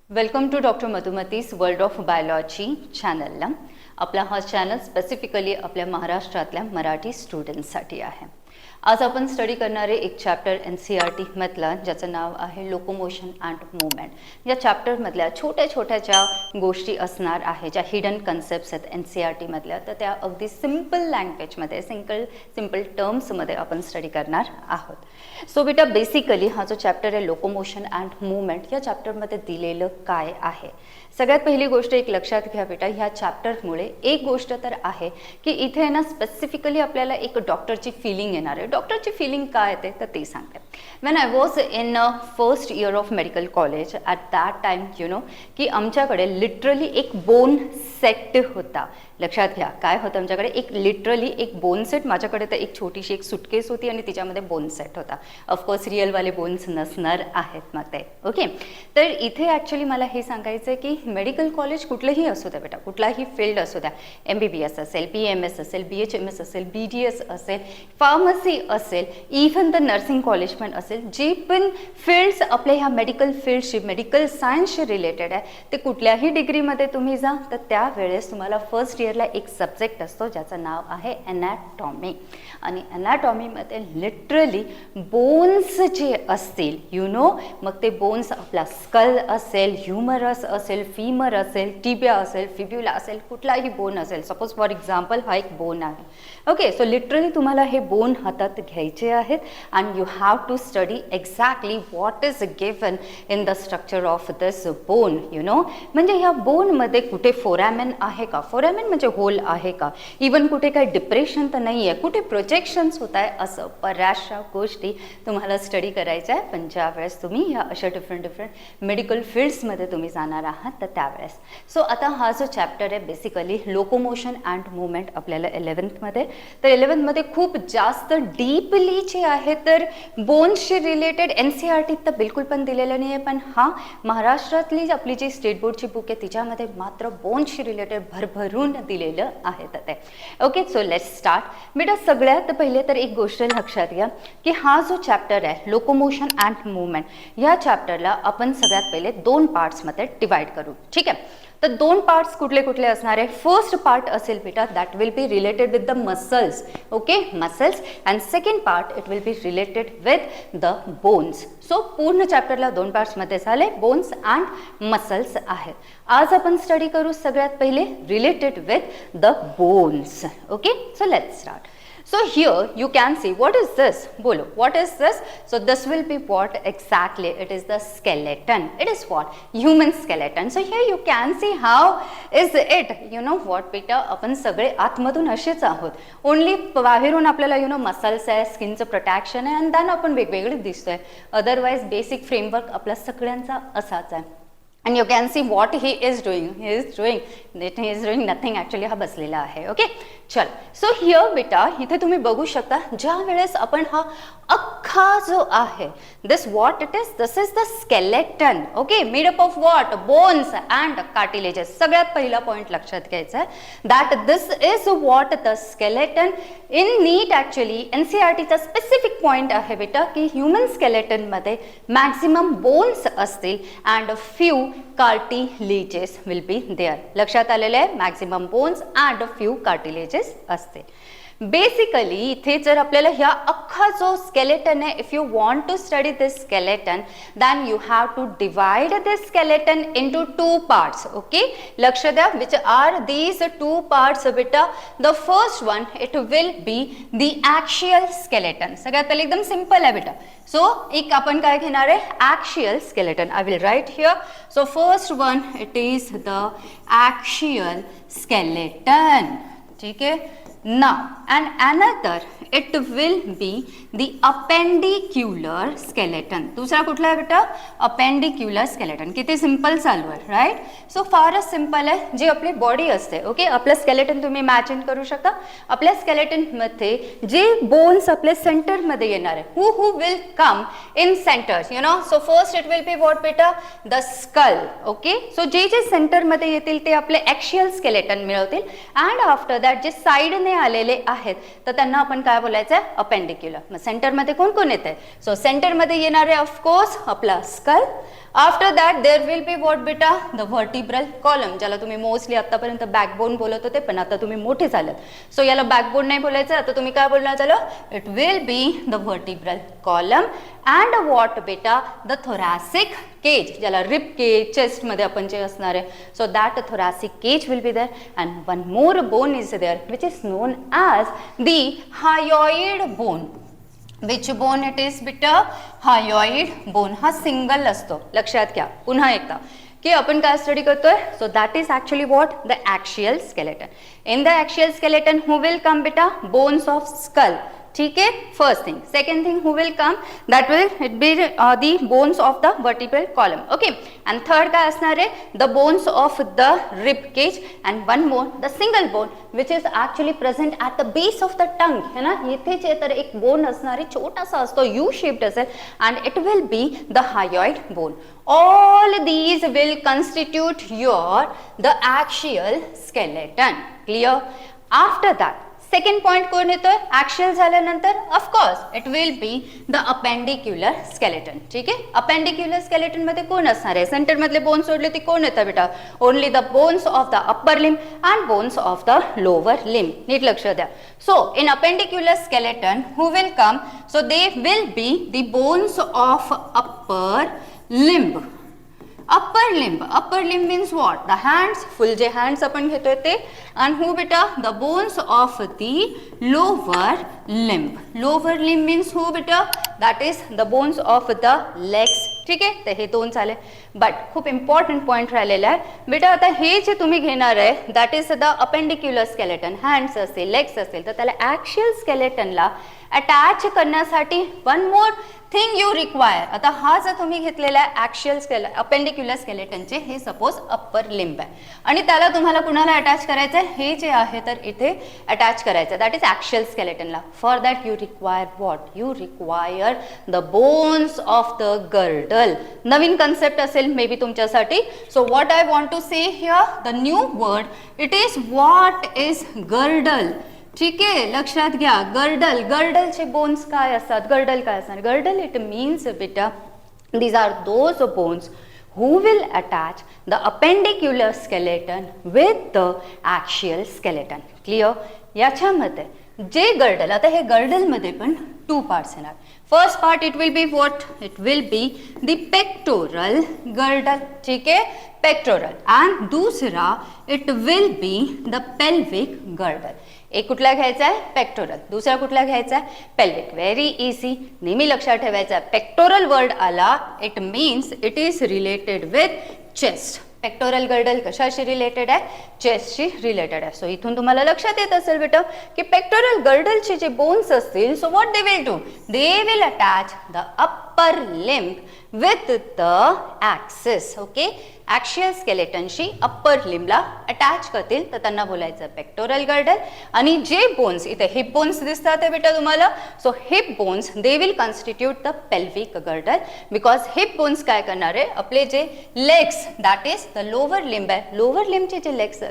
Welcome to doctor Madhumati's world of biology चॅनलला. आपला हा चॅनल स्पेसिफिकली आपल्या महाराष्ट्रातल्या मराठी स्टुडंट्ससाठी आहे. आज आपण स्टडी करणारे एक चॅप्टर NCERT मधलं ज्याचं नाव आहे लोकोमोशन अँड मूवमेंट. या चॅप्टरमधल्या छोट्या छोट्या ज्या गोष्टी असणार आहे, ज्या हिडन कन्सेप्ट्स आहेत NCERT मधल्या, तर त्या अगदी सिम्पल लँग्वेजमध्ये सिम्पल टर्म्समध्ये आपण स्टडी करणार आहोत. सो बेटा, बेसिकली हा जो चॅप्टर आहे लोकोमोशन अँड मूवमेंट, या चॅप्टरमध्ये दिलेलं काय आहे. सगळ्यात पहिली गोष्ट एक लक्षात घ्या बेटा, ह्या चॅप्टरमुळे एक गोष्ट तर आहे की इथे ना स्पेसिफिकली आपल्याला एक डॉक्टरची फिलिंग येणार आहे. डॉक्टरची फिलिंग काय येते तर ते सांगते. When I was in first year of medical college at that time की आमच्याकडे लिटरली एक बोन सेट होता. लक्षात घ्या, काय होतं आमच्याकडे, एक लिटरली एक बोन सेट. माझ्याकडे तर एक छोटीशी एक सुटकेस होती आणि तिच्यामध्ये बोन सेट होता. ऑफकोर्स रिअलवाले बोन्स नसणार आहेत मग ते. ओके, तर इथे ॲक्च्युली मला हे सांगायचं आहे की मेडिकल कॉलेज कुठलंही असू द्या बेटा, कुठलाही फील्ड असू द्या, MBBS असेल, BMS असेल, BHMS असेल, BDS असेल, फार्मसी असेल, इव्हन द नर्सिंग कॉलेज पण असेल, जे पण फील्ड्स आपल्या ह्या मेडिकल फील्डशी, मेडिकल सायन्सशी रिलेटेड आहे, ते कुठल्याही डिग्रीमध्ये तुम्ही जा तर त्यावेळेस तुम्हाला फर्स्ट इयरला एक सब्जेक्ट असतो ज्याचं नाव आहे ॲनाटॉमी. आणि ॲनाटॉमीमध्ये लिटरली बोन्स जे असतील मग ते बोन्स आपला स्कल असेल, ह्युमरस असेल, फीमर असेल, टिबिया असेल, फिब्युला असेल, कुठलाही बोन असेल. सपोज फॉर एक्झाम्पल हा एक बोन आहे. ओके, सो लिटरली तुम्हाला हे बोन हातात घ्यायचे आहेत and you have to study exactly what is given in the structure of this bone. म्हणजे ह्या बोनमध्ये कुठे फोरॅमेन आहे का, फोरॅमेन म्हणजे होल आहे का, इवन कुठे काही डिप्रेशन तर नाही आहे, कुठे प्रोजेक्शन्स होत आहे, असं बऱ्याचशा गोष्टी तुम्हाला स्टडी करायच्या आहे. पण ज्यावेळेस तुम्ही ह्या अशा डिफरंट मेडिकल फील्ड्समध्ये तुम्ही जाणार आहात तर त्यावेळेस. सो आता हा जो चॅप्टर आहे बेसिकली लोकोमोशन अँड मूवमेंट आपल्याला 11th तर 11th खूप जास्त डीपली जे आहे तर बोन्सशी रिलेटेड NCERT तर बिलकुल पण दिलेलं नाही आहे. पण हा महाराष्ट्रातली आपली जी स्टेट बोर्डची बुक आहे तिच्यामध्ये मात्र बोन्सशी रिलेटेड भरभरून दिलेलं आहे ते. Okay, so let's start. बेटा, सगळ्यात पहिले तर एक गोष्ट लक्षात घ्या की हा जो चॅप्टर आहे लोकोमोशन अँड मूवमेंट, या चॅप्टरला आपण सगळ्यात पहिले 2 पार्ट्समध्ये डिवाइड करू. ठीक आहे, तर 2 पार्ट्स कुठले कुठले असणार आहे. फर्स्ट पार्ट असेल बेटा that will be related with the muscles. Okay, muscles. And second part it will be related with the bones. So पूर्ण चॅप्टरला 2 पार्ट्समध्ये झाले, बोन्स अँड मसल्स आहेत. आज आपण स्टडी करू सगळ्यात पहिले related with the bones. Okay, so let's start. So here you can see what is this? Bolo, what is this? So this will be what exactly? It is the skeleton. It is what? Human skeleton. So here you can see how is it? What beta? आपण सगळे आतमधून असेच आहोत. Only बाहेरून आपल्याला muscles आहे, स्किनचं protection आहे, आणि देन आपण वेगवेगळे दिसतोय. अदरवाइज बेसिक फ्रेमवर्क आपला सगळ्यांचा असाच आहे. And you can see what he is doing. He is doing nothing actually. हा बसलेला आहे. ओके, चल. सो हिअर बेटा, इथे तुम्ही बघू शकता ज्या वेळेस आपण हा अख्खा जो आहे this what it is, this is the skeleton. Okay, made up of what, bones and cartilages. सगळ्यात पहिला पॉईंट लक्षात घ्यायचा आहे that this is what the skeleton in NEET. Actually NCERTचा स्पेसिफिक पॉईंट आहे बेटा की ह्युमन स्केलेटनमध्ये मॅक्झिमम बोन्स असतील and few cartilages will be there. लक्षात आलेलं आहे, maximum bones and few cartilages असते. बेसिकली इथे जर आपल्याला ह्या अख्खा जो स्केलेटन आहे, if you want to study this skeleton then you have to divide this skeleton into 2 parts. Okay, लक्ष द्या, विच आर दीज 2 पार्ट्स बेटा. The first one it will be the axial skeleton. सगळ्यात पहिले एकदम simple आहे बेटा. So एक आपण काय घेणार आहे, axial skeleton. I will write here. So first one it is the axial skeleton. ठीक आहे. Now, and another, it will be the appendicular skeleton. दूसरा कुठला आहे बेटा, appendicular skeleton. किती सिंपल चालू आहे, राईट. सो फारच सिंपल आहे. जी आपली बॉडी असते, ओके, आपलं स्केलेटन तुम्ही इमॅजिन करू शकता. आपल्या स्केलेटनमध्ये जे बोन्स आपल्या सेंटरमध्ये येणार आहे, हू will come in centres, so first it will be what बेटा, द स्कल. ओके, सो जे सेंटरमध्ये येतील ते आपले ॲक्शियल स्केलेटन मिळवतील. अँड आफ्टर दॅट जे साईडने आलेले आहेत तर त्यांना आपण काय बोलायचं आहे, अपेंडिक्युलर. मग सेंटरमध्ये कोण कोण येते, सो सेंटरमध्ये येणारे ऑफकोर्स आपला skull, after that there will be what बेटा, द व्हर्टिब्रल कॉलम, ज्याला तुम्ही मोस्टली आतापर्यंत बॅकबोन बोलत होते, पण आता तुम्ही मोठे झालात, सो याला बॅकबोन नाही बोलायचं, आता तुम्ही काय बोलणार झालं, it will be the vertebral column and what बेटा, द थोरॅसिक केज, ज्याला रिब केज चेस्टमध्ये आपण जे असणार आहे, so that thoracic cage will be there and one more bone is there which is known as the hyoid bone. Which bone it is बेटा, hyoid bone. हा single असतो, लक्षात घ्या पुन्हा एकदा की आपण काय स्टडी करतोय, so that is actually what, the axial skeleton. In the axial skeleton who will come बेटा, बोन्स ऑफ स्कल. ठीक है, first thing. Second thing, who will come, that will it be the bones of the vertebral column. Okay, and third काय असणार आहे, the bones of the rib cage and one more, the single bone which is actually present at the base of the tongue. है ना, इथे जे तर एक bone असणार आहे, छोटासा असतो, यू शेप्ड असेल, and it will be the hyoid bone. All these will constitute your the axial skeleton. Clear? After that second point कोण येतोय, ॲक्शियल झाल्यानंतर of course it will be the appendicular skeleton. ठीक आहे, अपेंडिक्युलर स्केलेटन मध्ये कोण असणार आहे, सेंटर मधले बोन सोडले ती कोण येतं बेटा, only the bones of the upper limb and bones of the lower limb. नीट लक्ष द्या. So in appendicular skeleton who will come, so they will be the bones of upper limb. Upper limb means what, the hands, full जे hands आपण घेतोय ते, and who beta, the bones of the lower limb. Lower limb means who beta, that is the bones of the legs. ठीक आहे, तर हे दोन झाले. बट खूप इम्पॉर्टंट पॉईंट राहिलेला आहे बेटा. आता हे जे तुम्ही घेणार आहे that is the appendicular skeleton, hands असेल, लेग्स असेल, तर त्याला ॲक्शियल स्केलेटनला अटॅच करण्यासाठी one more thing you require. आता हा जर तुम्ही घेतलेला आहे ॲक्शियल अपेंडिक्युलर स्केलेटनचे, हे सपोज अप्पर लिंब आहे आणि त्याला तुम्हाला कुणाला अटॅच करायचं आहे, हे जे आहे तर इथे अटॅच करायचं, दॅट इज ॲक्शियल स्केलेटनला. For that you require what, you require the bones of the girdle. नवीन कन्सेप्ट असेल मे बी तुमच्यासाठी. So what I want to say here, the new word, it is what is girdle. ठीक आहे, लक्षात घ्या. Girdle, गर्डलचे bones काय असतात, girdle काय असणार, गर्डल इट मीन्स बेटा, these are those bones who will attach the appendicular skeleton with the axial skeleton. Clear? याच्यामध्ये जे गर्डल, आता हे गर्डलमध्ये पण टू पार्ट्स येणार. First part it will be what, it will be the pectoral girdle. ठीक आहे, pectoral. And दुसरा it will be the pelvic girdle. एक कुठला घ्यायचा आहे, पेक्टोरल. दुसरा कुठला घ्यायचा आहे, पेल्विक. व्हेरी इझी, नेहमी लक्षात ठेवायचा. पेक्टोरल वर्ड आला, it means it is related with chest. Pectoral girdle कशाशी रिलेटेड आहे, चेस्टशी रिलेटेड आहे. सो इथून तुम्हाला लक्षात येत असेल बेटा की पेक्टोरल गर्डलचे जे बोन्स असतील, so what they will do, they will attach the upper limb with the axis. Okay, axial स्केलेटनशी अप्पर लिम्बला अटॅच करतील, तर त्यांना बोलायचं पेक्टोरल गर्डल. आणि जे बोन्स, इथे हिप बोन्स दिसतात आहे बेटा तुम्हाला, so heap bones they will constitute the pelvic girdle. Because heap bones काय करणार आहे, आपले जे legs, that is the lower limb आहे, लोअर लिम्बचे जे लेग्स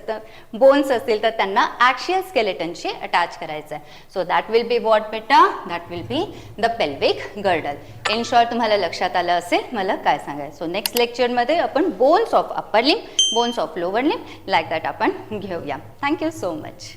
बोन्स असतील तर त्यांना ॲक्शियल स्केलेटनशी अटॅच करायचं आहे. So that will be what बेटा, that will be the pelvic girdle. In short तुम्हाला लक्षात आलं असेल मला काय सांगायचं. सो नेक्स्ट लेक्चरमध्ये आपण bones of upper limb, bones of lower limb like that आपण घेऊया. Thank you so much.